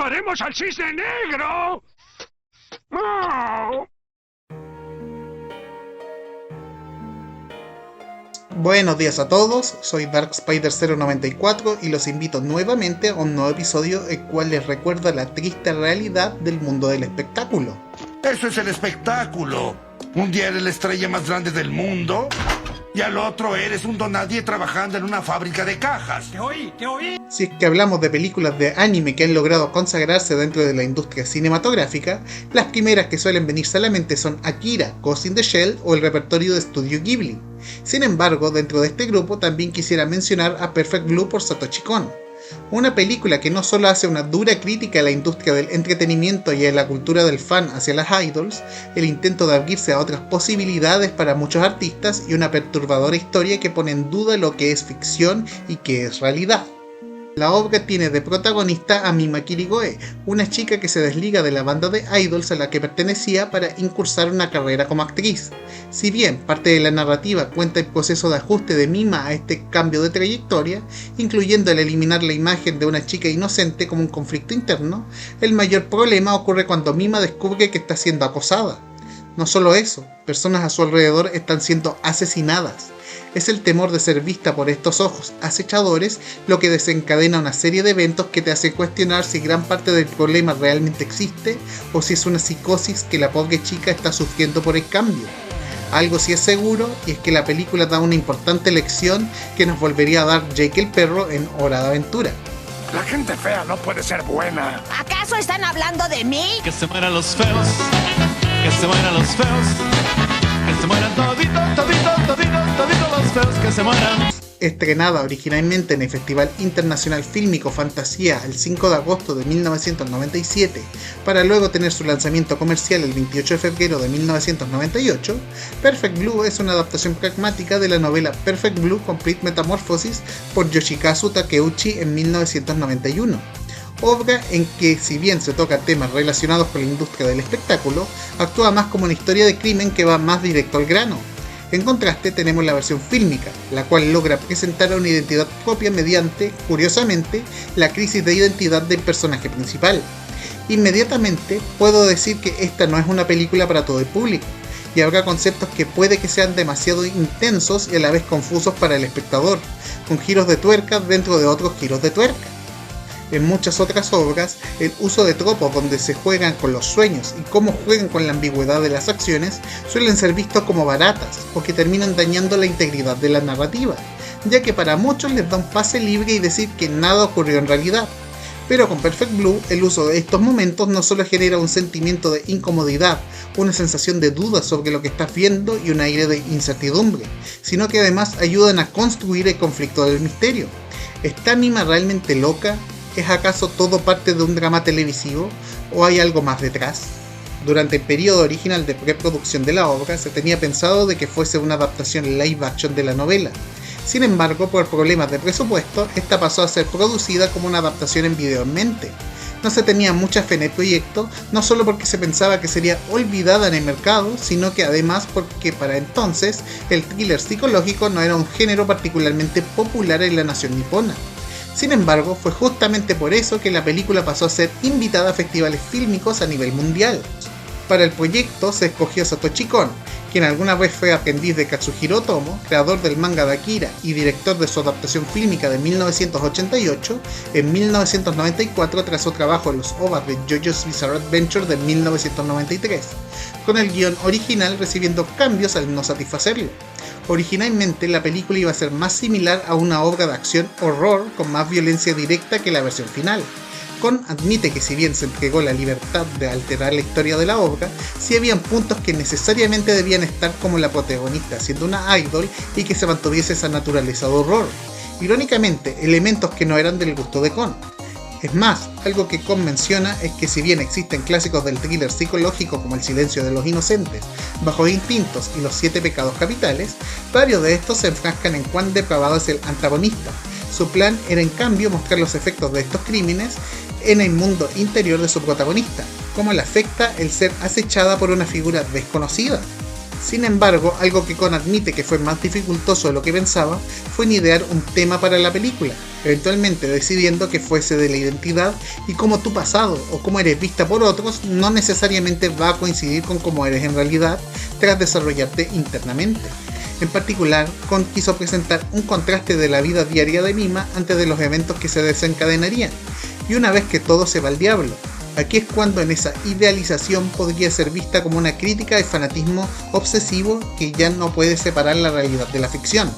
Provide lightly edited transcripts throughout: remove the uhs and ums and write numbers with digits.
¡Salvaremos al cisne negro! ¡Oh! Buenos días a todos, soy Dark Spider 094 y los invito nuevamente a un nuevo episodio el cual les recuerda la triste realidad del mundo del espectáculo. Eso es el espectáculo. Un día eres la estrella más grande del mundo y al otro eres un donadie trabajando en una fábrica de cajas. ¡Te oí! Si es que hablamos de películas de anime que han logrado consagrarse dentro de la industria cinematográfica, las primeras que suelen venirse a la mente son Akira, Ghost in the Shell o el repertorio de Studio Ghibli. Sin embargo, dentro de este grupo también quisiera mencionar a Perfect Blue por Satoshi Kon, una película que no solo hace una dura crítica a la industria del entretenimiento y a la cultura del fan hacia las idols, el intento de abrirse a otras posibilidades para muchos artistas y una perturbadora historia que pone en duda lo que es ficción y qué es realidad. La obra tiene de protagonista a Mima Kirigoe, una chica que se desliga de la banda de idols a la que pertenecía para incursar una carrera como actriz. Si bien parte de la narrativa cuenta el proceso de ajuste de Mima a este cambio de trayectoria, incluyendo el eliminar la imagen de una chica inocente como un conflicto interno, el mayor problema ocurre cuando Mima descubre que está siendo acosada. No solo eso, personas a su alrededor están siendo asesinadas. Es el temor de ser vista por estos ojos acechadores lo que desencadena una serie de eventos que te hace cuestionar si gran parte del problema realmente existe o si es una psicosis que la pobre chica está sufriendo por el cambio. Algo sí es seguro, y es que la película da una importante lección que nos volvería a dar Jake el perro en Hora de Aventura. La gente fea no puede ser buena. ¿Acaso están hablando de mí? Que se mueran los feos, que se mueran los feos, que se mueran toditos los feos, que se mueran. Estrenada originalmente en el Festival Internacional Fílmico Fantasía el 5 de agosto de 1997, para luego tener su lanzamiento comercial el 28 de febrero de 1998, Perfect Blue es una adaptación pragmática de la novela Perfect Blue Complete Metamorphosis por Yoshikazu Takeuchi en 1991. Obra en que, si bien se toca temas relacionados con la industria del espectáculo, actúa más como una historia de crimen que va más directo al grano. En contraste tenemos la versión fílmica, la cual logra presentar una identidad propia mediante, curiosamente, la crisis de identidad del personaje principal. Inmediatamente puedo decir que esta no es una película para todo el público, y habrá conceptos que puede que sean demasiado intensos y a la vez confusos para el espectador, con giros de tuerca dentro de otros giros de tuerca. En muchas otras obras, el uso de tropos donde se juegan con los sueños y cómo juegan con la ambigüedad de las acciones suelen ser vistos como baratas o que terminan dañando la integridad de la narrativa, ya que para muchos les da un pase libre y decir que nada ocurrió en realidad. Pero con Perfect Blue, el uso de estos momentos no solo genera un sentimiento de incomodidad, una sensación de duda sobre lo que estás viendo y un aire de incertidumbre, sino que además ayudan a construir el conflicto del misterio. ¿Está Mima realmente loca? ¿Es acaso todo parte de un drama televisivo o hay algo más detrás? Durante el periodo original de preproducción de la obra se tenía pensado de que fuese una adaptación live action de la novela. Sin embargo, por problemas de presupuesto, esta pasó a ser producida como una adaptación en video en mente. No se tenía mucha fe en el proyecto, no solo porque se pensaba que sería olvidada en el mercado, sino que además porque para entonces el thriller psicológico no era un género particularmente popular en la nación nipona. Sin embargo, fue justamente por eso que la película pasó a ser invitada a festivales fílmicos a nivel mundial. Para el proyecto se escogió a Satoshi Kon, quien alguna vez fue aprendiz de Katsuhiro Otomo, creador del manga de Akira y director de su adaptación fílmica de 1988, en 1994 tras su trabajo en los OVAs de JoJo's Bizarre Adventure de 1993, con el guión original recibiendo cambios al no satisfacerlo. Originalmente la película iba a ser más similar a una obra de acción horror con más violencia directa que la versión final. Kon admite que si bien se entregó la libertad de alterar la historia de la obra, sí habían puntos que necesariamente debían estar como la protagonista siendo una idol y que se mantuviese esa naturaleza de horror. Irónicamente, elementos que no eran del gusto de Kon. Es más, algo que Kon menciona es que si bien existen clásicos del thriller psicológico como El silencio de los inocentes, Bajos instintos y Los 7 pecados capitales, varios de estos se enfrascan en cuán depravado es el antagonista. Su plan era en cambio mostrar los efectos de estos crímenes en el mundo interior de su protagonista, cómo le afecta el ser acechada por una figura desconocida. Sin embargo, algo que Kon admite que fue más dificultoso de lo que pensaba fue en idear un tema para la película, eventualmente decidiendo que fuese de la identidad y cómo tu pasado o cómo eres vista por otros no necesariamente va a coincidir con cómo eres en realidad tras desarrollarte internamente. En particular, Kon quiso presentar un contraste de la vida diaria de Mima antes de los eventos que se desencadenarían, y una vez que todo se va al diablo. Aquí es cuando en esa idealización podría ser vista como una crítica al fanatismo obsesivo que ya no puede separar la realidad de la ficción.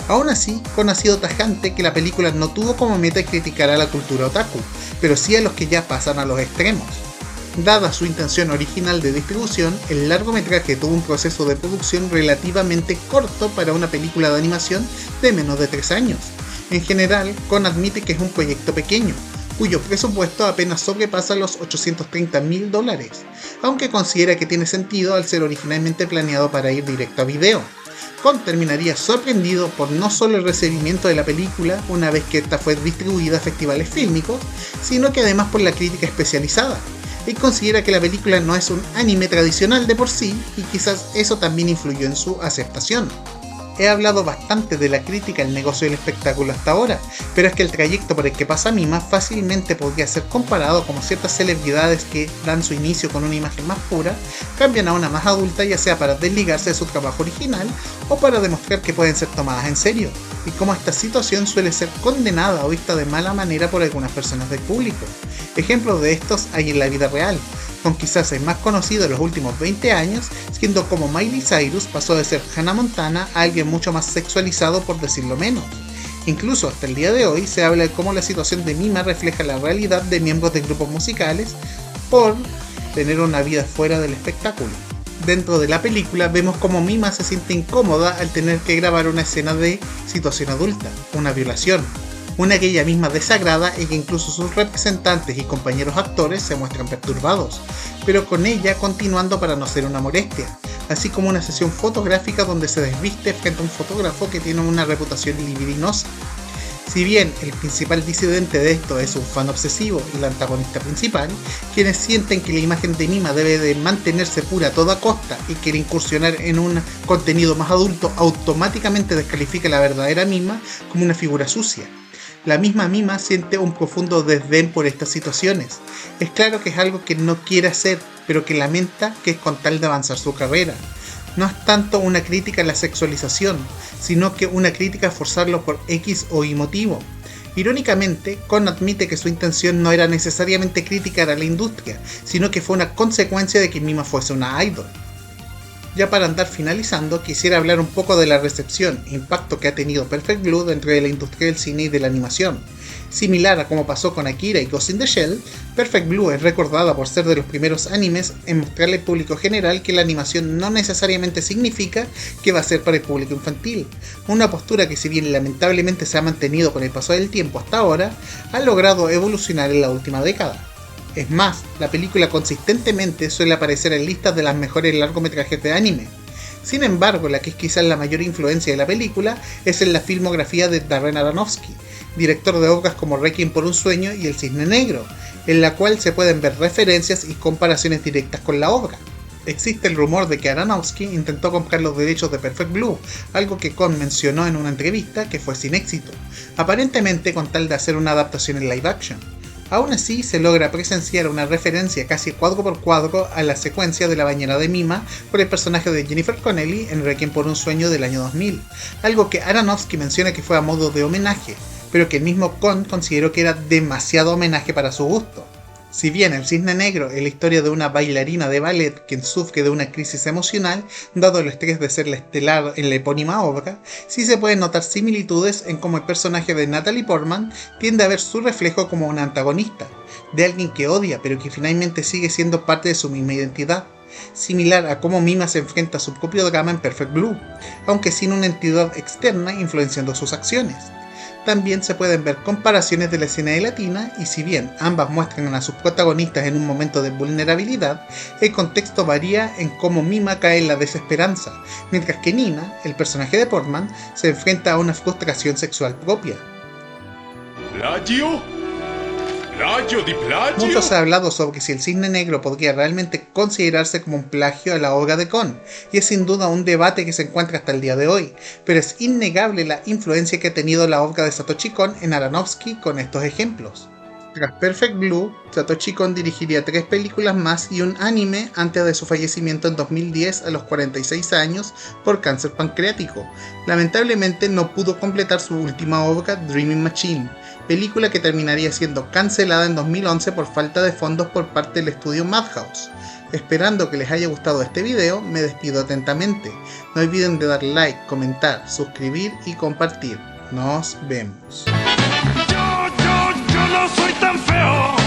Aún así, Kon ha sido tajante que la película no tuvo como meta criticar a la cultura otaku, pero sí a los que ya pasan a los extremos. Dada su intención original de distribución, el largometraje tuvo un proceso de producción relativamente corto para una película de animación de menos de 3 años. En general, Kon admite que es un proyecto pequeño, cuyo presupuesto apenas sobrepasa los $830,000, aunque considera que tiene sentido al ser originalmente planeado para ir directo a video. Kon terminaría sorprendido por no solo el recibimiento de la película una vez que esta fue distribuida a festivales fílmicos, sino que además por la crítica especializada. Él considera que la película no es un anime tradicional de por sí y quizás eso también influyó en su aceptación. He hablado bastante de la crítica al negocio del espectáculo hasta ahora, pero es que el trayecto por el que pasa Mima fácilmente podría ser comparado como ciertas celebridades que dan su inicio con una imagen más pura, cambian a una más adulta ya sea para desligarse de su trabajo original o para demostrar que pueden ser tomadas en serio, y cómo esta situación suele ser condenada o vista de mala manera por algunas personas del público. Ejemplos de estos hay en la vida real, con quizás el más conocido de los últimos 20 años, siendo como Miley Cyrus pasó de ser Hannah Montana a alguien mucho más sexualizado por decirlo menos. Incluso hasta el día de hoy se habla de cómo la situación de Mima refleja la realidad de miembros de grupos musicales por tener una vida fuera del espectáculo. Dentro de la película vemos cómo Mima se siente incómoda al tener que grabar una escena de situación adulta, una violación. Una que ella misma desagrada y que incluso sus representantes y compañeros actores se muestran perturbados, pero con ella continuando para no ser una molestia, así como una sesión fotográfica donde se desviste frente a un fotógrafo que tiene una reputación libidinosa. Si bien el principal disidente de esto es un fan obsesivo y la antagonista principal, quienes sienten que la imagen de Mima debe de mantenerse pura a toda costa y quiere incursionar en un contenido más adulto, automáticamente descalifica a la verdadera Mima como una figura sucia. La misma Mima siente un profundo desdén por estas situaciones. Es claro que es algo que no quiere hacer, pero que lamenta que es con tal de avanzar su carrera. No es tanto una crítica a la sexualización, sino que una crítica a forzarlo por X o Y motivo. Irónicamente, Kon admite que su intención no era necesariamente criticar a la industria, sino que fue una consecuencia de que Mima fuese una idol. Ya para andar finalizando, quisiera hablar un poco de la recepción e impacto que ha tenido Perfect Blue dentro de la industria del cine y de la animación. Similar a como pasó con Akira y Ghost in the Shell, Perfect Blue es recordada por ser de los primeros animes en mostrarle al público general que la animación no necesariamente significa que va a ser para el público infantil, una postura que si bien lamentablemente se ha mantenido con el paso del tiempo hasta ahora, ha logrado evolucionar en la última década. Es más, la película consistentemente suele aparecer en listas de las mejores largometrajes de anime. Sin embargo, la que es quizás la mayor influencia de la película es en la filmografía de Darren Aronofsky, director de obras como Requiem por un sueño y El Cisne Negro, en la cual se pueden ver referencias y comparaciones directas con la obra. Existe el rumor de que Aronofsky intentó comprar los derechos de Perfect Blue, algo que Kon mencionó en una entrevista que fue sin éxito, aparentemente con tal de hacer una adaptación en live action. Aún así, se logra presenciar una referencia casi cuadro por cuadro a la secuencia de la bañera de Mima por el personaje de Jennifer Connelly en Requiem por un sueño del año 2000, algo que Aronofsky menciona que fue a modo de homenaje, pero que el mismo Kon consideró que era demasiado homenaje para su gusto. Si bien El Cisne Negro es la historia de una bailarina de ballet quien sufre de una crisis emocional, dado el estrés de ser la estelar en la epónima obra, sí se pueden notar similitudes en cómo el personaje de Natalie Portman tiende a ver su reflejo como una antagonista, de alguien que odia pero que finalmente sigue siendo parte de su misma identidad, similar a cómo Mima se enfrenta a su propio drama en Perfect Blue, aunque sin una entidad externa influenciando sus acciones. También se pueden ver comparaciones de la escena de Latina y si bien ambas muestran a sus protagonistas en un momento de vulnerabilidad, el contexto varía en cómo Mima cae en la desesperanza, mientras que Nina, el personaje de Portman, se enfrenta a una frustración sexual propia. Radio Plagio di plagio. Mucho se ha hablado sobre si el Cisne Negro podría realmente considerarse como un plagio a la obra de Kon, y es sin duda un debate que se encuentra hasta el día de hoy, pero es innegable la influencia que ha tenido la obra de Satoshi Kon en Aronofsky con estos ejemplos. Tras Perfect Blue, Satoshi Kon dirigiría 3 películas más y un anime antes de su fallecimiento en 2010 a los 46 años por cáncer pancreático. Lamentablemente no pudo completar su última obra, Dreaming Machine, película que terminaría siendo cancelada en 2011 por falta de fondos por parte del estudio Madhouse. Esperando que les haya gustado este video, me despido atentamente. No olviden de dar like, comentar, suscribir y compartir. Nos vemos. Yo no soy tan feo.